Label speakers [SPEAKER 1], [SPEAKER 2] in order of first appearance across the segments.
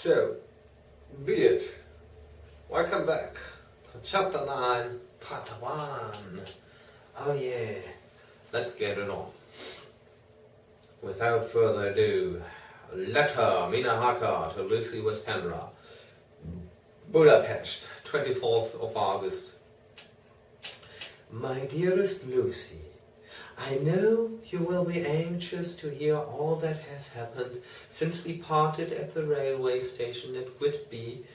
[SPEAKER 1] So, be it. Welcome back to Chapter 9, Part 1. Oh yeah, let's get it on. Without further ado, letter Minahaka to Lucy Westenra, Budapest, 24th of August. My dearest Lucy, I know you will be anxious to hear all that has happened since we parted at the railway station at Whitby.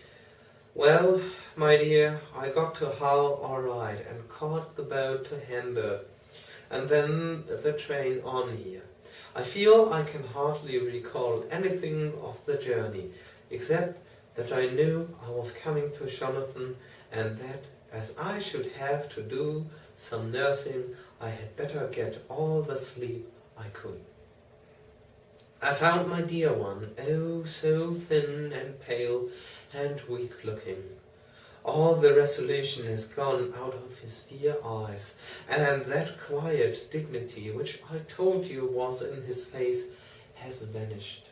[SPEAKER 1] Well, my dear, I got to Hull all right and caught the boat to Hamburg, and then the train on here. I feel I can hardly recall anything of the journey, except that I knew I was coming to Jonathan, and that as I should have to do some nursing, I had better get all the sleep I could. I found my dear one, oh, so thin and pale and weak-looking. All the resolution has gone out of his dear eyes, and that quiet dignity which I told you was in his face has vanished.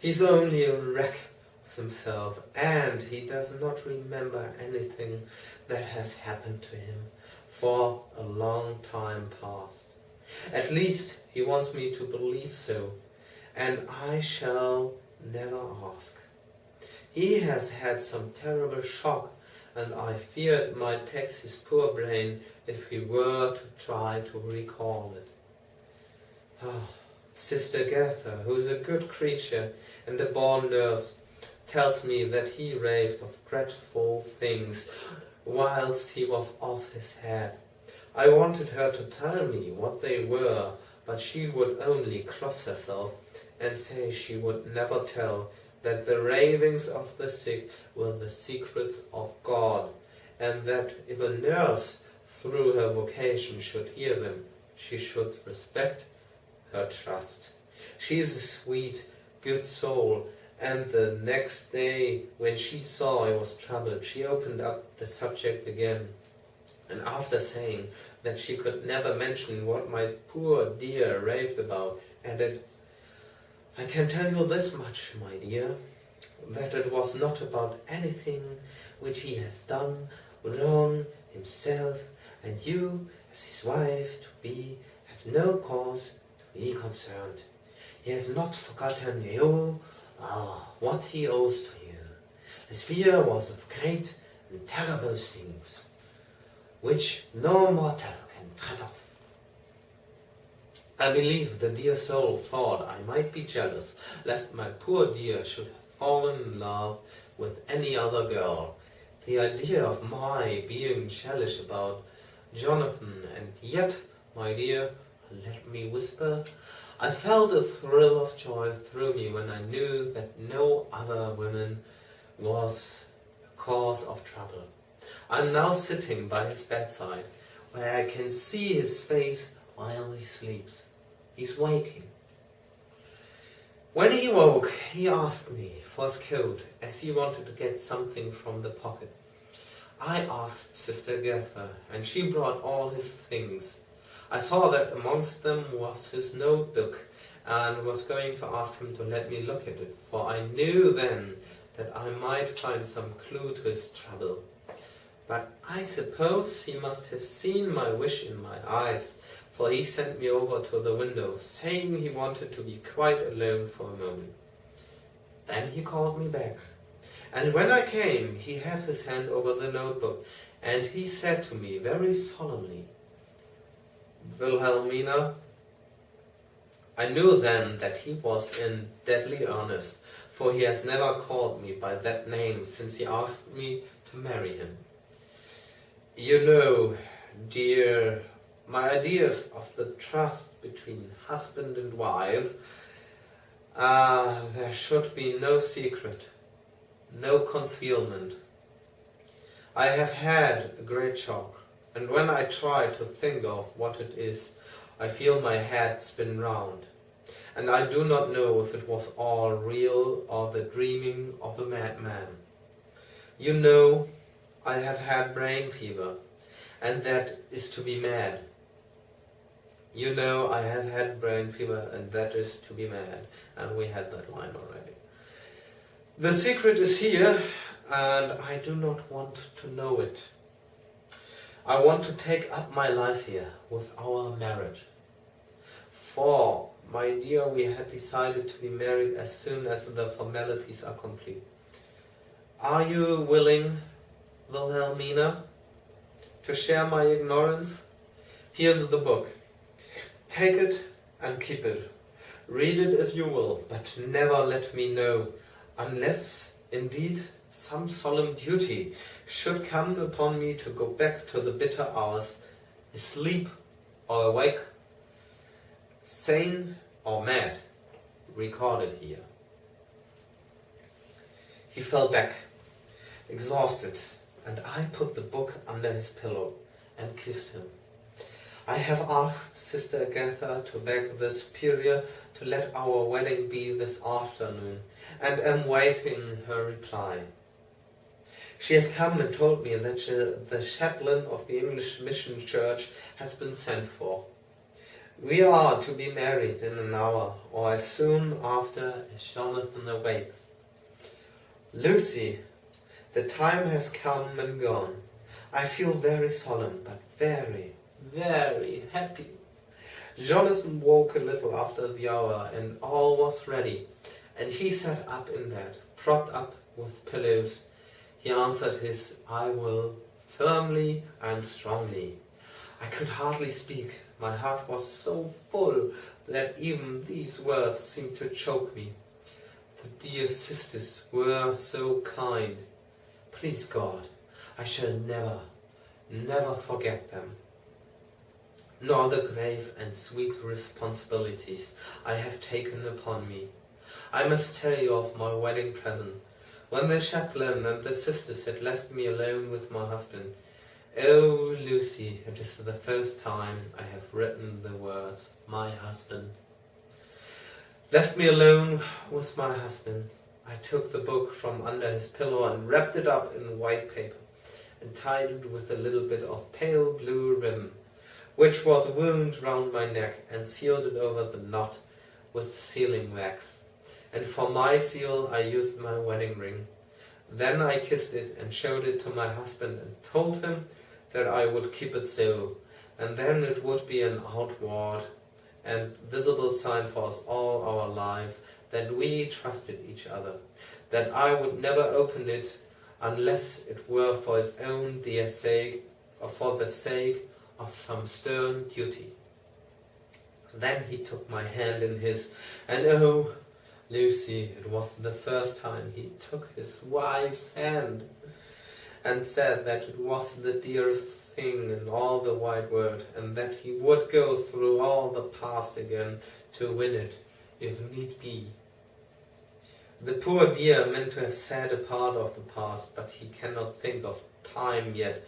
[SPEAKER 1] He's only a wreck of himself, and he does not remember anything that has happened to him for a long time past. At least he wants me to believe so, and I shall never ask. He has had some terrible shock, and I fear it might tax his poor brain if he were to try to recall it. Oh, Sister Gertha, who is a good creature and a born nurse, tells me that he raved of dreadful things whilst he was off his head. I wanted her to tell me what they were, but she would only cross herself and say she would never tell, that the ravings of the sick were the secrets of God, and that if a nurse through her vocation should hear them, she should respect her trust. She is a sweet, good soul, and the next day, when she saw I was troubled, she opened up the subject again, and after saying that she could never mention what my poor dear raved about, added, I can tell you this much, my dear, that it was not about anything which he has done wrong himself, and you, as his wife to be, have no cause to be concerned. He has not forgotten you, what he owes to you. His fear was of great and terrible things, which no mortal can tread of. I believe the dear soul thought I might be jealous, lest my poor dear should have fallen in love with any other girl. The idea of my being jealous about Jonathan, and yet, my dear, let me whisper, I felt a thrill of joy through me when I knew that no other woman was the cause of trouble. I am now sitting by his bedside, where I can see his face while he sleeps. He's waking. When he woke, he asked me for his coat, as he wanted to get something from the pocket. I asked Sister Gertha, and she brought all his things. I saw that amongst them was his notebook, and was going to ask him to let me look at it, for I knew then that I might find some clue to his trouble. But I suppose he must have seen my wish in my eyes, for he sent me over to the window, saying he wanted to be quite alone for a moment. Then he called me back, and when I came, he had his hand over the notebook, and he said to me very solemnly, Wilhelmina. I knew then that he was in deadly earnest, for he has never called me by that name since he asked me to marry him. You know, dear, my ideas of the trust between husband and wife, there should be no secret, no concealment. I have had a great shock, and when I try to think of what it is, I feel my head spin round, and I do not know if it was all real or the dreaming of a madman. You know, I have had brain fever, and that is to be mad. You know, I have had brain fever, and that is to be mad, and we had that line already. The secret is here, and I do not want to know it. I want to take up my life here with our marriage. For, my dear, we had decided to be married as soon as the formalities are complete. Are you willing, Wilhelmina, to share my ignorance? Here's the book. Take it and keep it. Read it if you will, but never let me know, unless, indeed, some solemn duty should come upon me to go back to the bitter hours, asleep or awake, sane or mad, recorded here. He fell back, exhausted, and I put the book under his pillow and kissed him. I have asked Sister Agatha to beg the Superior to let our wedding be this afternoon, and am waiting her reply. She has come and told me that the chaplain of the English Mission Church has been sent for. We are to be married in an hour, or as soon after as Jonathan awakes. Lucy, the time has come and gone. I feel very solemn, but very, very happy. Jonathan woke a little after the hour, and all was ready, and he sat up in bed, propped up with pillows. He answered his "I will" firmly and strongly. I could hardly speak. My heart was so full that even these words seemed to choke me. The dear sisters were so kind. Please God, I shall never, never forget them, nor the grave and sweet responsibilities I have taken upon me. I must tell you of my wedding present. When the chaplain and the sisters had left me alone with my husband, oh, Lucy, it is the first time I have written the words, my husband. Left me alone with my husband, I took the book from under his pillow and wrapped it up in white paper and tied it with a little bit of pale blue ribbon, which was wound round my neck, and sealed it over the knot with sealing wax. And for my seal I used my wedding ring. Then I kissed it and showed it to my husband and told him that I would keep it so, and then it would be an outward and visible sign for us all our lives that we trusted each other, that I would never open it unless it were for his own dear sake, or for the sake of some stern duty. Then he took my hand in his, and oh, Lucy, it was the first time he took his wife's hand, and said that it was the dearest thing in all the wide world, and that he would go through all the past again to win it, if need be. The poor dear meant to have said a part of the past, but he cannot think of time yet,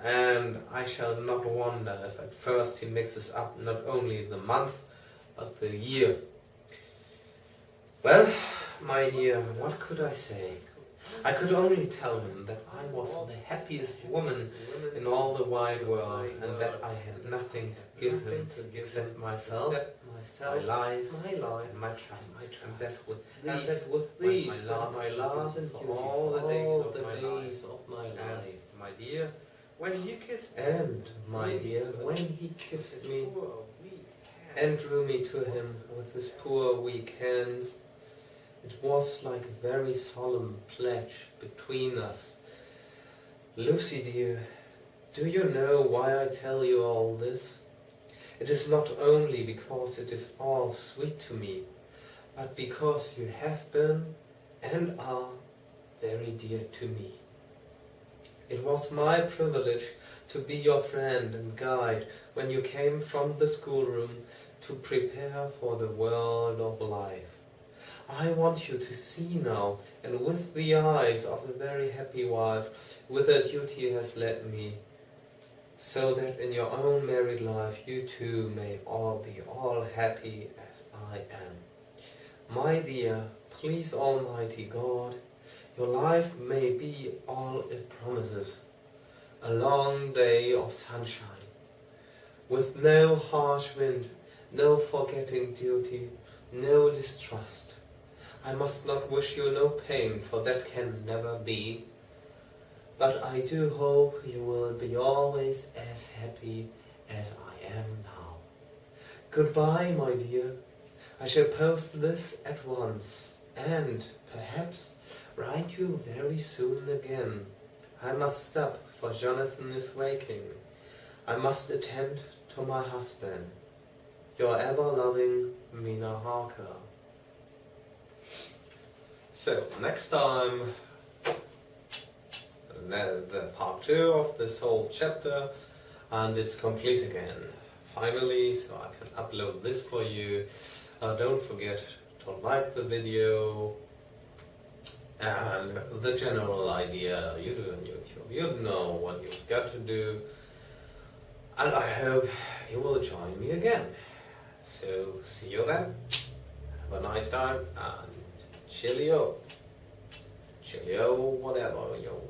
[SPEAKER 1] and I shall not wonder if at first he mixes up not only the month, but the year. Well, my dear, what could I say? I could only tell him that I was the happiest woman in all the wide world, and that I had nothing to give him except myself, my life, and my trust, and that with these my love and for all the days of my life. My dear, when he kissed me, and my dear, when he kissed me and drew me to him with his poor weak hands, it was like a very solemn pledge between us. Lucy dear, do you know why I tell you all this? It is not only because it is all sweet to me, but because you have been and are very dear to me. It was my privilege to be your friend and guide when you came from the schoolroom to prepare for the world of life. I want you to see now, and with the eyes of a very happy wife, whither duty has led me, so that in your own married life you too may all be all happy as I am. My dear, please Almighty God, your life may be all it promises, a long day of sunshine, with no harsh wind, no forgetting duty, no distrust. I must not wish you no pain, for that can never be. But I do hope you will be always as happy as I am now. Goodbye, my dear. I shall post this at once, and perhaps write you very soon again. I must stop, for Jonathan is waking. I must attend to my husband. Your ever-loving Mina Harker. So, next time, the part 2 of this whole chapter, and it's complete again. Finally, so I can upload this for you. Don't forget to like the video, and the general idea you do on YouTube. You know what you've got to do, and I hope you will join me again. So, see you then. Have a nice time, and cheerio. Cheerio, whatever, yo.